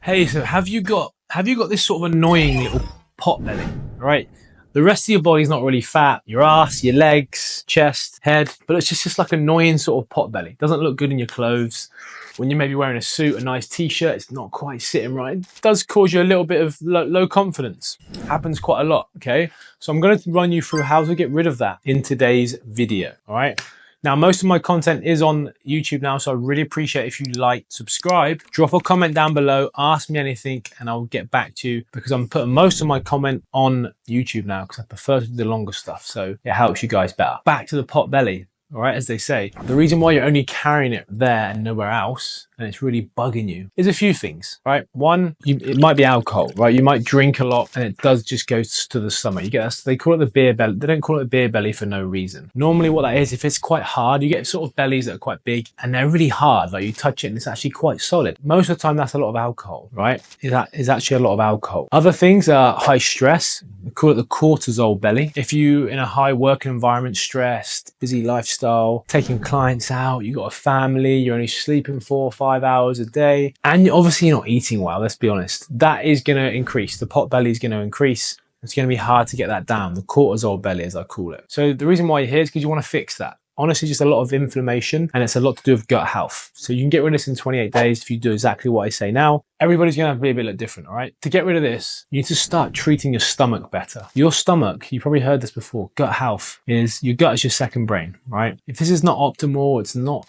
Hey, so have you got this sort of annoying little pot belly, right? The rest of your body's not really fat, your ass, your legs, chest, head, but it's just like annoying sort of pot belly. Doesn't look good in your clothes. When you're maybe wearing a suit, a nice t-shirt, it's not quite sitting right. It does cause you a little bit of low confidence. Happens quite a lot, okay? So I'm going to run you through how to get rid of that in today's video, all right? Now, most of my content is on YouTube now, so I really appreciate if you like, subscribe, drop a comment down below, ask me anything, and I'll get back to you because I'm putting most of my comment on YouTube now because I prefer to do the longer stuff, so it helps you guys better. Back to the pot belly. All right, as they say, the reason why you're only carrying it there and nowhere else, and it's really bugging you, is a few things, right? One, it might be alcohol, right? You might drink a lot and it does just go to the stomach. You get that, they call it the beer belly. They don't call it a beer belly for no reason. Normally what that is, if it's quite hard, you get sort of bellies that are quite big and they're really hard, like you touch it and it's actually quite solid. Most of the time that's a lot of alcohol, right? That is actually a lot of alcohol. Other things are high stress. We call it the cortisol belly. If you in a high working environment, stressed, busy lifestyle, taking clients out, you got a family, you're only sleeping 4 or 5 hours a day, and obviously you're not eating well, let's be honest, that is going to increase. The pot belly is going to increase. It's going to be hard to get that down, the cortisol belly as I call it. So the reason why you're here is because you want to fix that. Honestly, just a lot of inflammation, and it's a lot to do with gut health. So you can get rid of this in 28 days if you do exactly what I say now. Everybody's going to have to be a bit different, all right? To get rid of this, you need to start treating your stomach better. Your stomach, you probably heard this before, gut health is, your gut is your second brain, right? If this is not optimal, it's not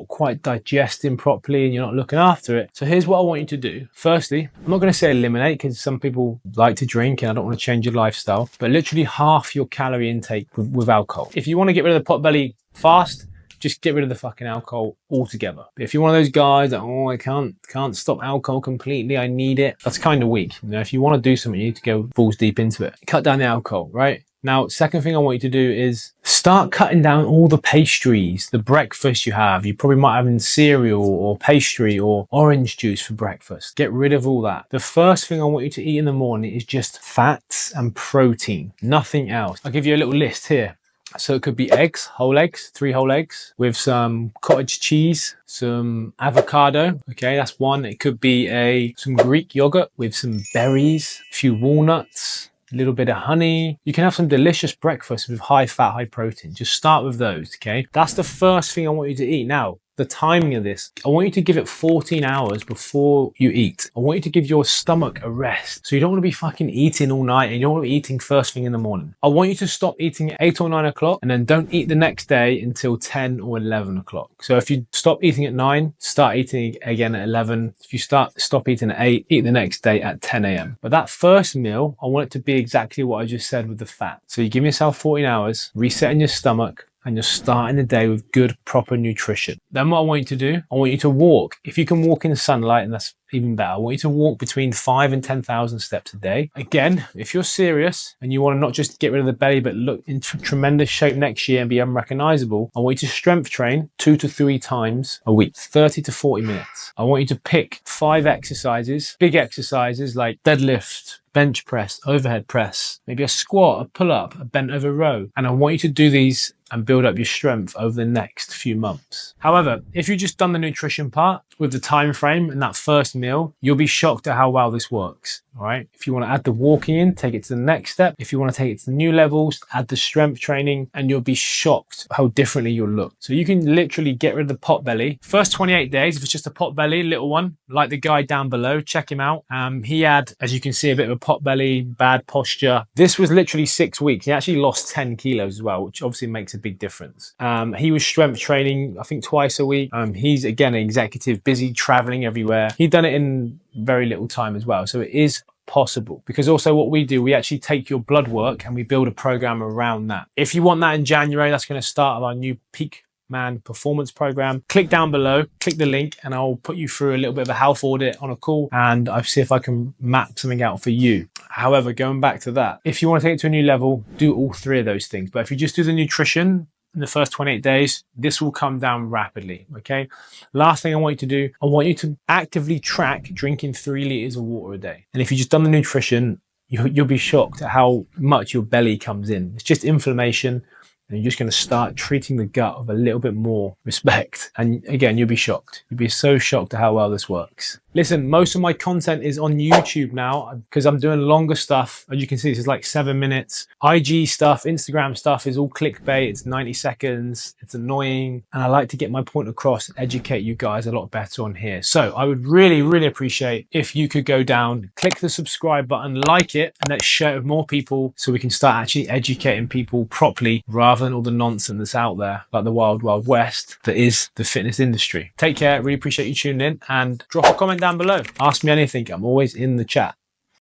quite digesting properly and you're not looking after it. So here's what I want you to do. Firstly, I'm not going to say eliminate because some people like to drink and I don't want to change your lifestyle, but literally half your calorie intake with alcohol. If you want to get rid of the pot belly fast, just get rid of the fucking alcohol altogether. But if you're one of those guys that, oh, I can't stop alcohol completely, I need it, that's kind of weak. You know, if you want to do something, you need to go balls deep into it. Cut down the alcohol, right? Now, second thing I want you to do is start cutting down all the pastries, the breakfast you have. You probably might have cereal or pastry or orange juice for breakfast. Get rid of all that. The first thing I want you to eat in the morning is just fats and protein, nothing else. I'll give you a little list here. So it could be eggs, whole eggs, 3 whole eggs with some cottage cheese, some avocado. Okay, that's one. It could be some Greek yogurt with some berries, a few walnuts, a little bit of honey. You can have some delicious breakfast with high fat, high protein. Just start with those, okay? That's the first thing I want you to eat. Now, the timing of this, I want you to give it 14 hours before you eat. I want you to give your stomach a rest. So you don't want to be fucking eating all night and you don't want to be eating first thing in the morning. I want you to stop eating at 8 or 9 o'clock and then don't eat the next day until 10 or 11 o'clock. So if you stop eating at 9, start eating again at 11. If you stop eating at 8, eat the next day at 10 a.m. But that first meal, I want it to be exactly what I just said with the fat. So you give yourself 14 hours, resetting your stomach, and you're starting the day with good, proper nutrition. Then what I want you to do, I want you to walk. If you can walk in the sunlight, and that's even better, I want you to walk between 5 and 10,000 steps a day. Again, if you're serious and you want to not just get rid of the belly, but look in tremendous shape next year and be unrecognizable, I want you to strength train 2 to 3 times a week, 30 to 40 minutes. I want you to pick 5 exercises, big exercises like deadlift, bench press, overhead press, maybe a squat, a pull-up, a bent over row. And I want you to do these and build up your strength over the next few months. However, if you just done the nutrition part with the time frame and that first meal, you'll be shocked at how well this works. All right. If you want to add the walking in, take it to the next step. If you want to take it to the new levels, add the strength training, and you'll be shocked how differently you'll look. So you can literally get rid of the pot belly. First 28 days, if it's just a pot belly, little one, like the guy down below, check him out. He had, as you can see, a bit of a pot belly, bad posture. This was literally 6 weeks. He actually lost 10 kilos as well, which obviously makes a big difference. He was strength training, I think, twice a week. He's, again, an executive, busy, traveling everywhere. He'd done it in very little time as well. So it is possible, because also what we do, we actually take your blood work and we build a program around that. If you want that in January, that's going to start our new Peak Man Performance Program. Click down below, click the link, and I'll put you through a little bit of a health audit on a call, and I'll see if I can map something out for you. However, going back to that, if you want to take it to a new level, do all 3 of those things. But if you just do the nutrition in the first 28 days, this will come down rapidly, okay? Last thing I want you to do, I want you to actively track drinking 3 liters of water a day. And if you just done the nutrition, you'll be shocked at how much your belly comes in. It's just inflammation, and you're just going to start treating the gut with a little bit more respect. And again, you'll be shocked. You'll be so shocked at how well this works. Listen, most of my content is on YouTube now because I'm doing longer stuff. As you can see, this is like 7 minutes. IG stuff, Instagram stuff is all clickbait. It's 90 seconds. It's annoying. And I like to get my point across, educate you guys a lot better on here. So I would really, really appreciate if you could go down, click the subscribe button, like it, and let's share it with more people so we can start actually educating people properly rather than all the nonsense that's out there, like the wild, wild west that is the fitness industry. Take care. Really appreciate you tuning in, and drop a comment down below. Ask me anything. I'm always in the chat.